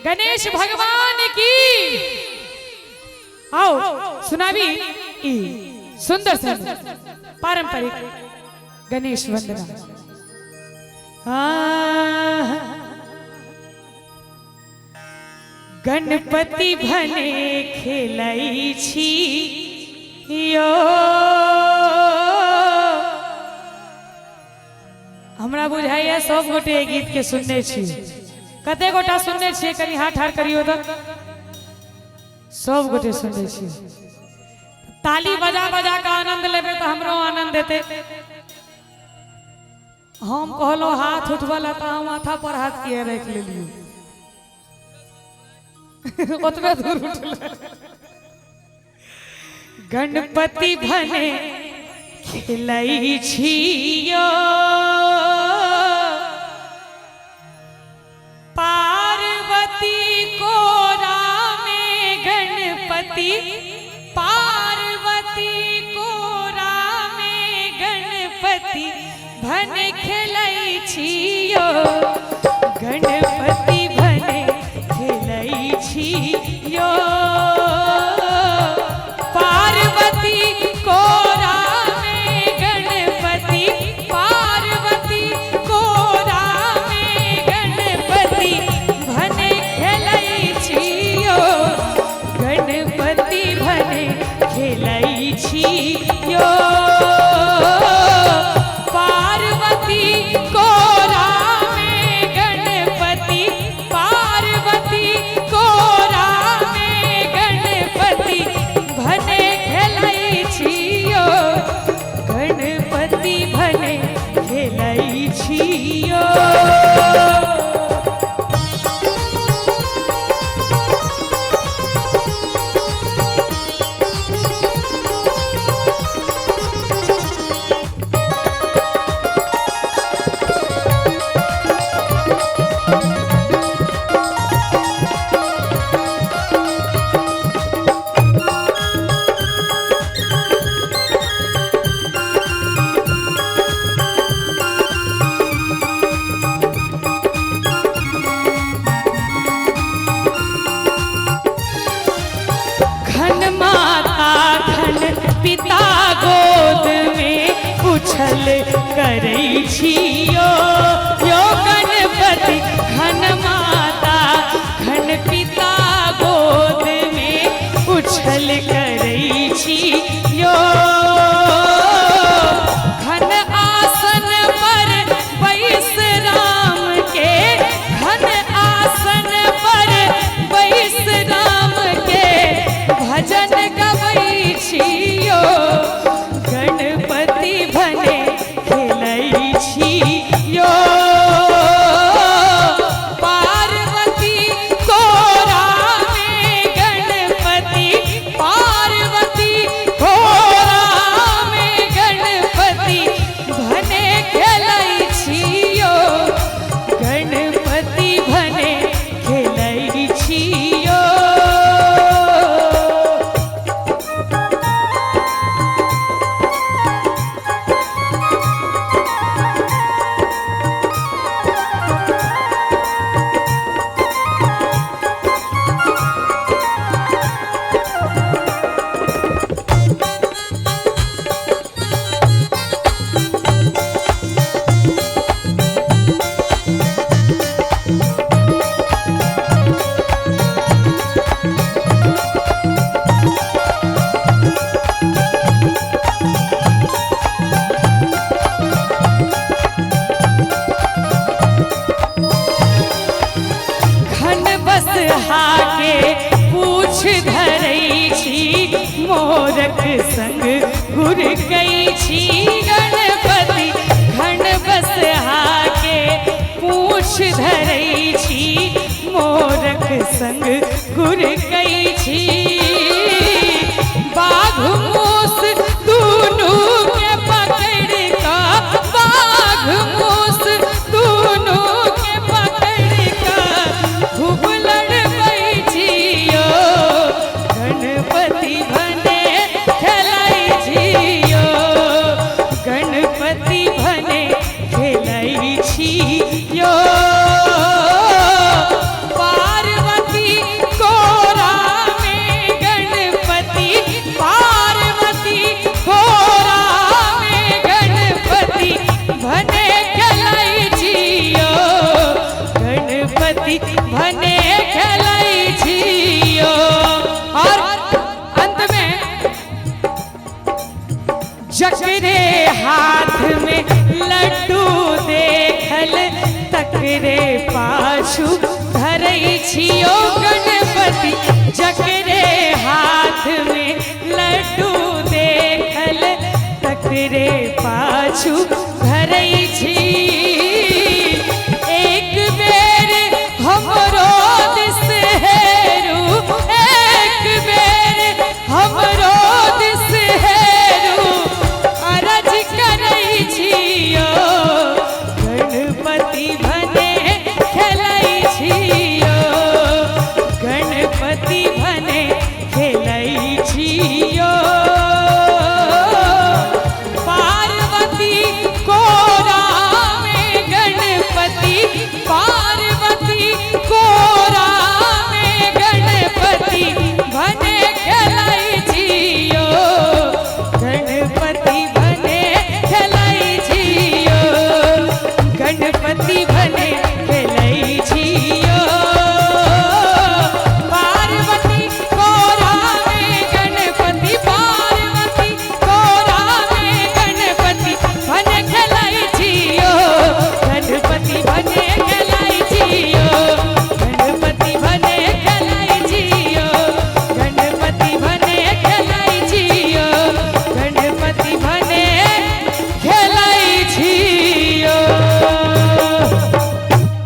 गणेश भगवान की। आओ सुनावी सुंदर पारंपरिक गणेश वंदना। गणपति भने खेलाई छी यो। हमरा बुझाइए सब गोटे गीत के सुनने छी। कते गोटा सुनने छी? कनी हाथ ठाड़ करियो तो। सब गोटे सुनने छी। ताली बजा बजा का आनंद लेबे तो हमरो आनंद देते। हम कहलो हाथ उठवला तो हम माथा पर हाथ किए रख लेलियो। ओतबे दूर उठला। गणपति भने खेलाई छियो पार्वती कोरा में। गणपति पार्वती कोरा में गणपति भने खेलाई छियो। गणपति भने खेलाई छियो पार्वती कोरा में। गणपति पार्वती कोरा में गणपति भने खेलाई छियो। गणपति भने खेलाई छियो पार्वती कोरा में। गणपति पार्वती कोरा में गणपति भने खेलाई छियो। गणपति भने खेलाई छियो। पिता गोद में उछल करै छियो यो। गणपति घन माता घन पिता गोद में उछल करै छियो। घन आसन पर बैस राम के। घन आसन पर बैस राम के भजन गबै छियो। गणपति भने खेलाई छियो पार्वती कोरा में। गणपति पार्वती कोरा में गणपति भने खेलाई छियो। गणपति भने खेलाई छियो। हाके पूछ धरै छी मोरक संग घुर गई छी। गणपति घन बस हाके पूछ धरै छी मोरक संग घुर गई छी। बाघ मूस दूनू के पकड़ का। बाघ मूस दूनू के पकड़ का खूब गणपति भने खेलाई छियो। गणपति भने खेलाई छियो पार्वती भने खेलै छियो। और अंत में जकरे हाथ में लड्डू देखल तकरे पाछू धरै छियो गणपति। जकरे हाथ में लड्डू देखल तकरे पाछू धरै छियो।